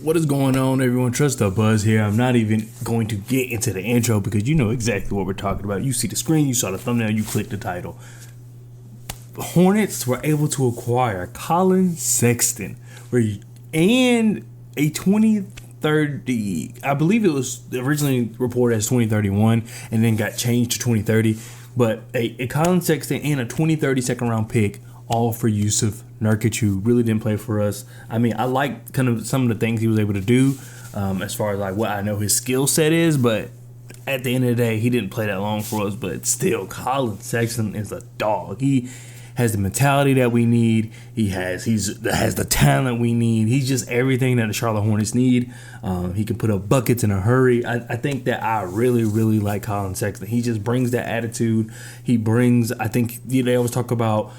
What is going on, everyone? Trust the Buzz here. I'm not even going to get into the intro because you know exactly what we're talking about. You see the screen, you saw the thumbnail, you clicked the title. The Hornets were able to acquire Collin Sexton and a 2030. I believe it was originally reported as 2031 and then got changed to 2030. But a Collin Sexton and a 2030 second round pick, all for Jusuf Nurkic, who really didn't play for us. I mean, I like kind of some of the things he was able to do as far as like what I know his skill set is, but at the end of the day, he didn't play that long for us. But still, Collin Sexton is a dog. He has the mentality that we need. He has the talent we need. He's just everything that the Charlotte Hornets need. He can put up buckets in a hurry. I think that I really, really like Collin Sexton. He just brings that attitude. He brings, I think, they always talk about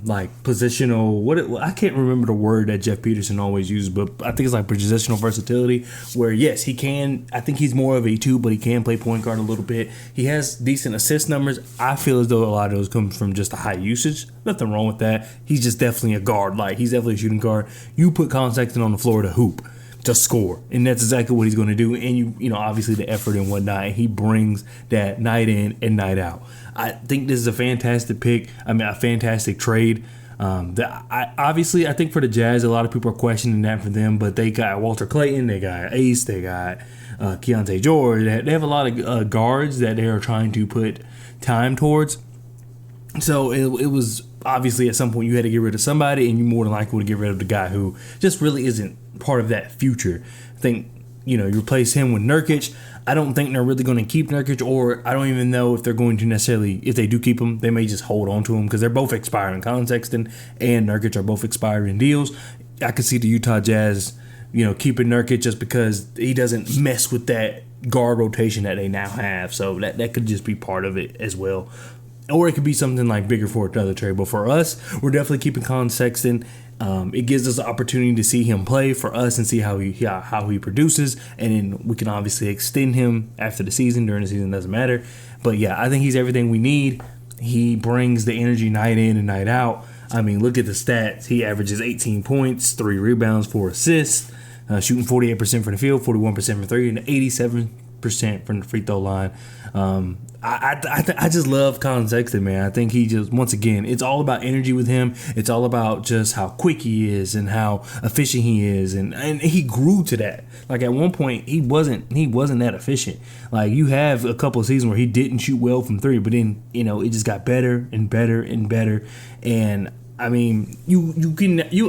like positional, I can't remember the word that Jeff Peterson always uses, but I think it's like positional versatility, where yes, he can, I think he's more of a 2, but he can play point guard a little bit. He has decent assist numbers. I feel as though a lot of those come from just a high usage. Nothing wrong with that. He's just definitely a guard. Like, he's definitely a shooting guard. You put Collin Sexton on the floor to hoop, to score, and that's exactly what he's going to do. And you know, obviously the effort and whatnot, and he brings that night in and night out. I think this is a fantastic pick. I mean, a fantastic trade. I think for the Jazz, a lot of people are questioning that for them, but they got Walter Clayton, they got Ace, they got Keontae George. They have a lot of guards that they are trying to put time towards. So it was obviously at some point you had to get rid of somebody, and you more than likely would get rid of the guy who just really isn't part of that future. I think, you know, you replace him with Nurkic. I don't think they're really going to keep Nurkic, or I don't even know if they're going to necessarily, if they do keep him, they may just hold on to him because they're both expiring. Collin Sexton and Nurkic are both expiring deals. I could see the Utah Jazz, you know, keeping Nurkic just because he doesn't mess with that guard rotation that they now have. So that could just be part of it as well. Or it could be something like bigger for another trade. But for us, we're definitely keeping Collin Sexton. It gives us the opportunity to see him play for us and see how he produces. And then we can obviously extend him after the season. During the season, doesn't matter. But yeah, I think he's everything we need. He brings the energy night in and night out. I mean, look at the stats. He averages 18 points, 3 rebounds, 4 assists, shooting 48% from the field, 41% from 3, and 87% from the free throw line. I just love Collin Sexton, man. I think he just, once again, it's all about energy with him. It's all about just how quick he is and how efficient he is, and he grew to that. Like, at one point, he wasn't that efficient. Like, you have a couple of seasons where he didn't shoot well from 3, but then, you know, it just got better and better and better. And I mean,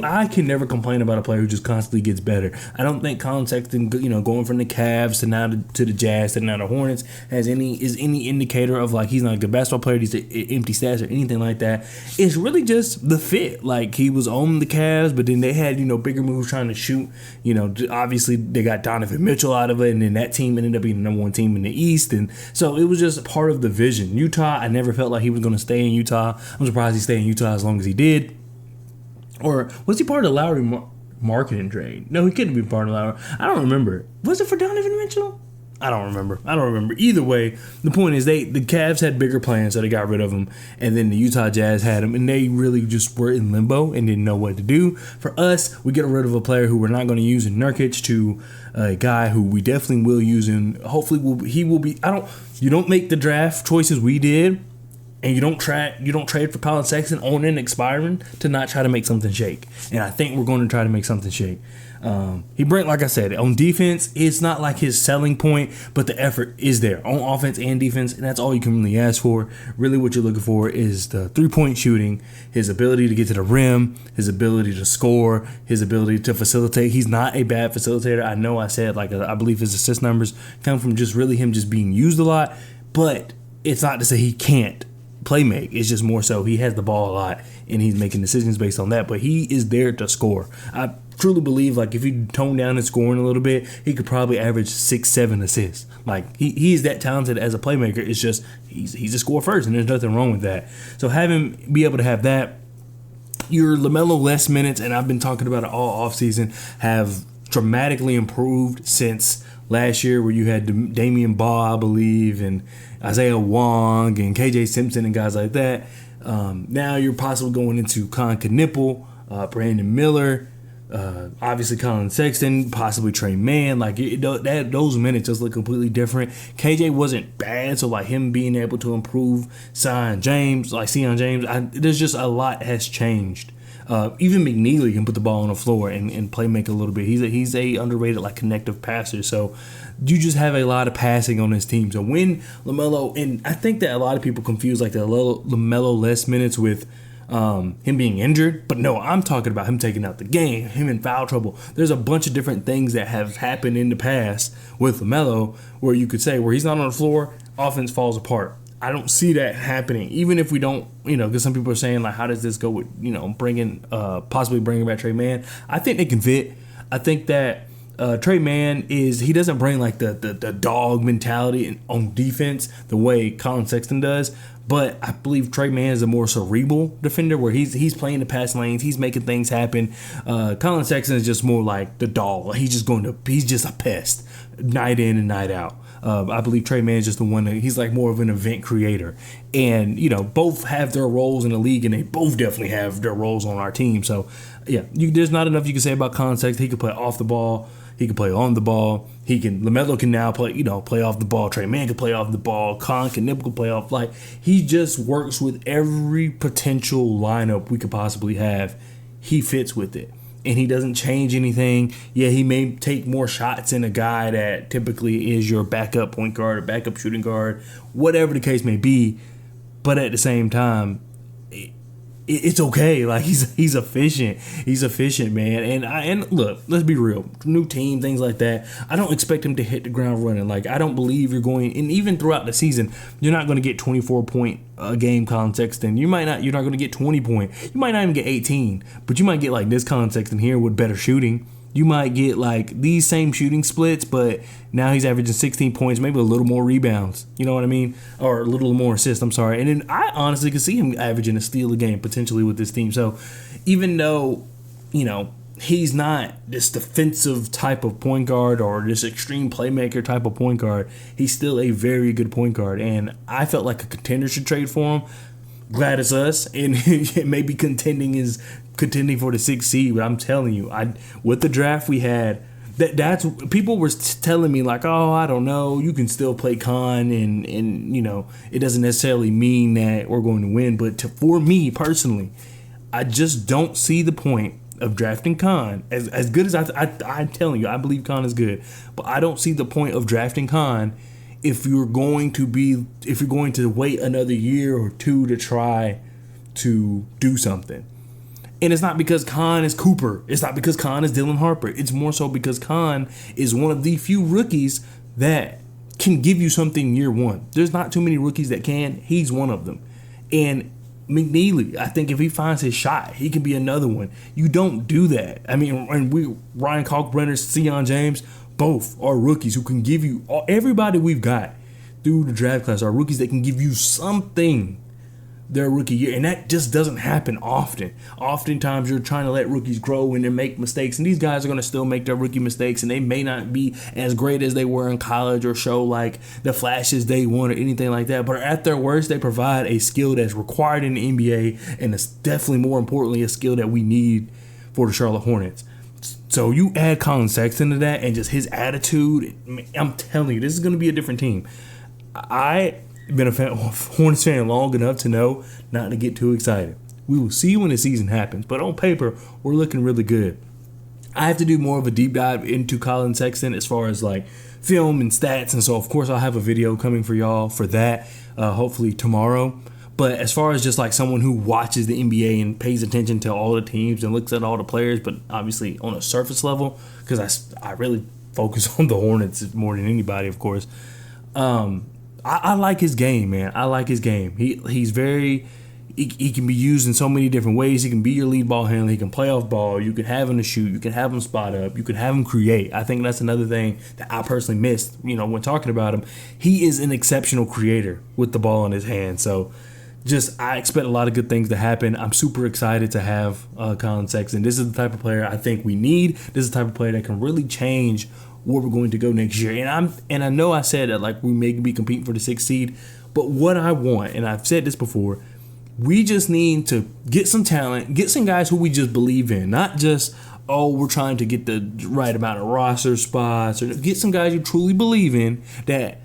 I can never complain about a player who just constantly gets better. I don't think Collin Sexton, you know, going from the Cavs to now to the Jazz to now the Hornets is any indicator of like he's not a good basketball player, he's an empty stats or anything like that. It's really just the fit. Like, he was on the Cavs, but then they had, you know, bigger moves trying to shoot. You know, obviously they got Donovan Mitchell out of it, and then that team ended up being the number 1 team in the East, and so it was just part of the vision. Utah, I never felt like he was going to stay in Utah. I'm surprised he stayed in Utah as long as he did. Or was he part of the Lowry marketing trade? No, he couldn't be part of Lowry. I don't remember. Was it for Donovan Mitchell? I don't remember. Either way, the point is the Cavs had bigger plans, so they got rid of him. And then the Utah Jazz had him, and they really just were in limbo and didn't know what to do. For us, we get rid of a player who we're not going to use in Nurkic to a guy who we definitely will use, and hopefully he will be. You don't make the draft choices we did, and you don't trade for Collin Sexton on and expiring to not try to make something shake. And I think we're going to try to make something shake. Like I said, on defense, it's not like his selling point, but the effort is there on offense and defense, and that's all you can really ask for. Really, what you're looking for is the 3-point shooting, his ability to get to the rim, his ability to score, his ability to facilitate. He's not a bad facilitator. I know I said, I believe his assist numbers come from just really him just being used a lot, but it's not to say he can't play make. It's just more so he has the ball a lot and he's making decisions based on that, but he is there to score. I truly believe, like, if you tone down his scoring a little bit, he could probably average 6-7 assists. Like, he is that talented as a playmaker. It's just he's a score first, and there's nothing wrong with that. So have him be able to have that. Your LaMelo less minutes, and I've been talking about it all offseason, have dramatically improved since last year, where you had Damian Baugh, I believe, and Isaiah Wong and KJ Simpson and guys like that. Now you're possibly going into Con Knipple, Brandon Miller, Obviously, Collin Sexton, possibly Trey Mann. Like those minutes just look completely different. KJ wasn't bad, so like him being able to improve Sion James, there's just a lot has changed. Even McNeely can put the ball on the floor and play make a little bit. He's a underrated like connective passer. So you just have a lot of passing on this team. So when LaMelo, and I think that a lot of people confuse like the LaMelo less minutes with him being injured, but no, I'm talking about him taking out the game, him in foul trouble. There's a bunch of different things that have happened in the past with LaMelo where you could say where he's not on the floor, offense falls apart. I don't see that happening, even if we don't, because some people are saying like, how does this go with, possibly bringing back Trey Mann? I think they can fit. I think that Trey Mann he doesn't bring like the dog mentality on defense the way Collin Sexton does. But I believe Trey Mann is a more cerebral defender where he's playing the pass lanes, he's making things happen. Collin Sexton is just more like the dog. He's just a pest night in and night out. I believe Trey Mann is just the one he's like more of an event creator. And, both have their roles in the league, and they both definitely have their roles on our team. So, yeah, there's not enough you can say about Collin Sexton. He can play off the ball. He can play on the ball. LaMelo can now play off the ball. Trey Mann can play off the ball. Con can play off. Like, he just works with every potential lineup we could possibly have. He fits with it. And he doesn't change anything. Yeah, he may take more shots than a guy that typically is your backup point guard or backup shooting guard, whatever the case may be. But at the same time, it's okay. Like he's efficient. He's efficient, man. And look, let's be real. New team, things like that. I don't expect him to hit the ground running. Like I don't believe you're going. And even throughout the season, you're not going to get 24-point a game, Collin Sexton. You're not going to get 20 points. You might not even get 18. But you might get like this Collin Sexton here with better shooting. You might get like these same shooting splits, but now he's averaging 16 points, maybe a little more rebounds. You know what I mean? Or a little more assists, I'm sorry. And then I honestly could see him averaging a steal a game potentially with this team. So even though, he's not this defensive type of point guard or this extreme playmaker type of point guard, he's still a very good point guard. And I felt like a contender should trade for him. Glad it's us, and maybe contending for the 6th seed. But I'm telling you, with the draft we had, that's people were telling me like, oh, I don't know, you can still play Con, and it doesn't necessarily mean that we're going to win. But for me personally, I just don't see the point of drafting Con. As good as I'm telling you, I believe Con is good, but I don't see the point of drafting Con if you're going to wait another year or two to try to do something. And it's not because Con is Cooper. It's not because Con is Dylan Harper. It's more so because Con is one of the few rookies that can give you something year one. There's not too many rookies that can. He's one of them. And McNeely, I think if he finds his shot, he can be another one. You don't do that. I mean, and Ryan Kalkbrenner, Sion James, both are rookies who can give you everybody we've got through the draft class are rookies that can give you something their rookie year, and that just doesn't happen often. Oftentimes you're trying to let rookies grow and then make mistakes, and these guys are going to still make their rookie mistakes, and they may not be as great as they were in college or show like the flashes they want or anything like that, but at their worst they provide a skill that's required in the NBA, and it's definitely more importantly a skill that we need for the Charlotte Hornets. So you add Collin Sexton to that and just his attitude, I'm telling you, this is going to be a different team. I've been a Hornets fan long enough to know not to get too excited. We will see when the season happens, but on paper, we're looking really good. I have to do more of a deep dive into Collin Sexton as far as like film and stats, and so of course I'll have a video coming for y'all for that, hopefully tomorrow. But as far as just like someone who watches the NBA and pays attention to all the teams and looks at all the players, but obviously on a surface level, because I really focus on the Hornets more than anybody, of course. I like his game, man. I like his game. He's very. He can be used in so many different ways. He can be your lead ball handler. He can play off ball. You can have him to shoot. You can have him spot up. You can have him create. I think that's another thing that I personally missed, when talking about him. He is an exceptional creator with the ball in his hand. So I expect a lot of good things to happen. I'm super excited to have Collin Sexton. This is the type of player I think we need. This is the type of player that can really change where we're going to go next year. And I know I said that like we may be competing for the 6th seed, but what I want, and I've said this before, we just need to get some talent, get some guys who we just believe in, not just, oh, we're trying to get the right amount of roster spots, or get some guys you truly believe in that,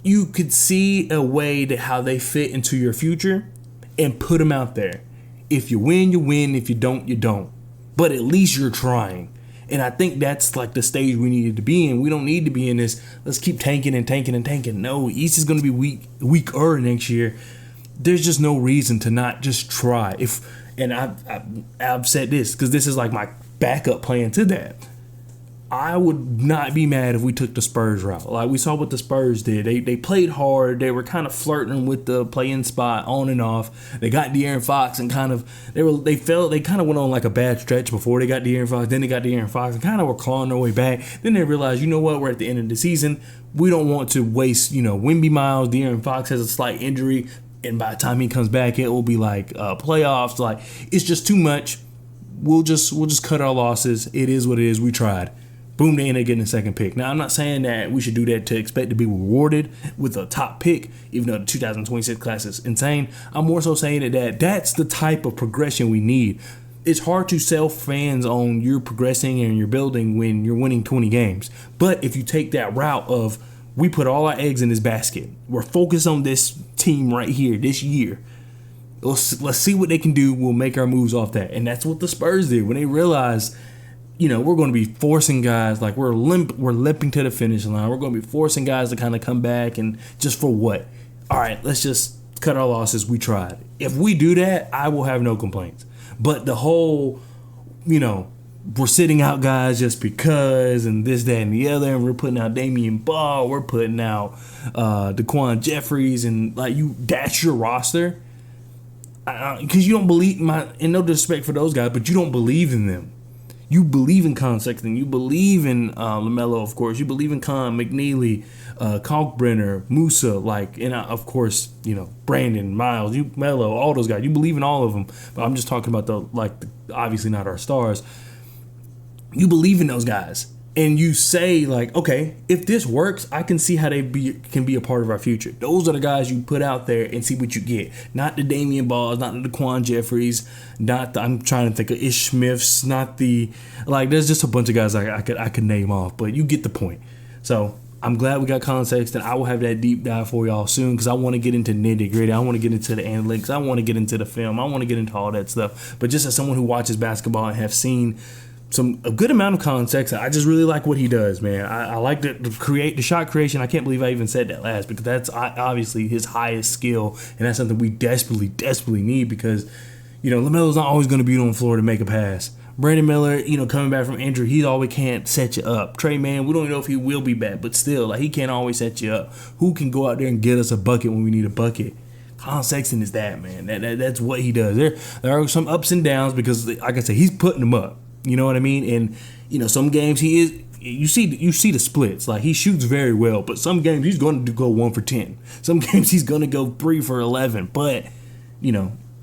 you could see a way that how they fit into your future and put them out there. If you win, you win. If you don't, you don't. But at least you're trying. And I think that's like the stage we needed to be in. We don't need to be in this, let's keep tanking and tanking and tanking. No, East is going to be weaker next year. There's just no reason to not just try. And I've said this because this is like my backup plan to that. I would not be mad if we took the Spurs route. Like we saw what the Spurs did. They played hard. They were kind of flirting with the play-in spot on and off. They got De'Aaron Fox and they kind of went on like a bad stretch before they got De'Aaron Fox. Then they got De'Aaron Fox and kind of were clawing their way back. Then they realized, you know what? We're at the end of the season. We don't want to waste, Wemby Miles. De'Aaron Fox has a slight injury, and by the time he comes back, it will be like playoffs. Like it's just too much. We'll just cut our losses. It is what it is. We tried. Boom, they ended up getting a second pick. Now, I'm not saying that we should do that to expect to be rewarded with a top pick, even though the 2026 class is insane. I'm more so saying that that's the type of progression we need. It's hard to sell fans on you're progressing and you're building when you're winning 20 games. But if you take that route of we put all our eggs in this basket, we're focused on this team right here this year. Let's see what they can do. We'll make our moves off that. And that's what the Spurs did when they realized we're going to be forcing guys, like we're limping to the finish line. We're going to be forcing guys to kind of come back, and just for what? All right, let's just cut our losses. We tried. If we do that, I will have no complaints. But the whole, we're sitting out guys just because, and this, that, and the other, and we're putting out Damian Ball, we're putting out Daquan Jeffries, and that's your roster. Because you don't believe, and no disrespect for those guys, but you don't believe in them. You believe in Collin Sexton. You believe in LaMelo, of course. You believe in Con, McNeely, Kalkbrenner, Musa, and of course, Brandon, Miles, Melo, all those guys. You believe in all of them. But I'm just talking about obviously not our stars. You believe in those guys. And you say, okay, if this works, I can see how they can be a part of our future. Those are the guys you put out there and see what you get. Not the Damian Balls, not the Daquan Jeffries, I'm trying to think of Ish Smiths, not the, there's just a bunch of guys I could name off, but you get the point. So I'm glad we got Collin Sexton. I will have that deep dive for y'all soon because I want to get into nitty gritty. I want to get into the analytics. I want to get into the film. I want to get into all that stuff. But just as someone who watches basketball and have seen a good amount of Collin Sexton, I just really like what he does, man. I like the shot creation. I can't believe I even said that last because that's obviously his highest skill, and that's something we desperately need because, LaMelo's not always going to be on the floor to make a pass. Brandon Miller, coming back from injury, he always can't set you up. Trey Mann, we don't even know if he will be back, but still, he can't always set you up. Who can go out there and get us a bucket when we need a bucket? Collin Sexton is that, man. That's what he does. There are some ups and downs because, like I said, he's putting them up. You know what I mean? And, some games he is, you see the splits. He shoots very well, but some games he's going to go 1 for 10. Some games he's going to go 3 for 11. But,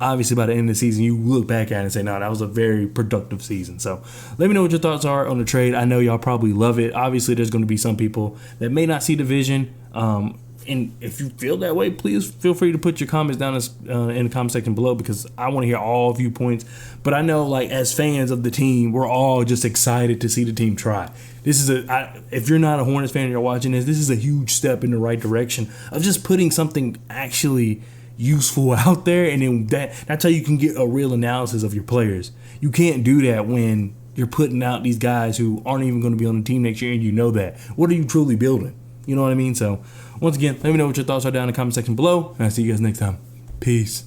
obviously by the end of the season, you look back at it and say, no, that was a very productive season. So let me know what your thoughts are on the trade. I know y'all probably love it. Obviously, there's going to be some people that may not see the vision. And if you feel that way, please feel free to put your comments down in the comment section below because I want to hear all viewpoints. But I know, as fans of the team, we're all just excited to see the team try. This is if you're not a Hornets fan and you're watching this is a huge step in the right direction of just putting something actually useful out there, and then that's how you can get a real analysis of your players. You can't do that when you're putting out these guys who aren't even going to be on the team next year, and you know that. What are you truly building? You know what I mean? So, once again, let me know what your thoughts are down in the comment section below, and I'll see you guys next time. Peace.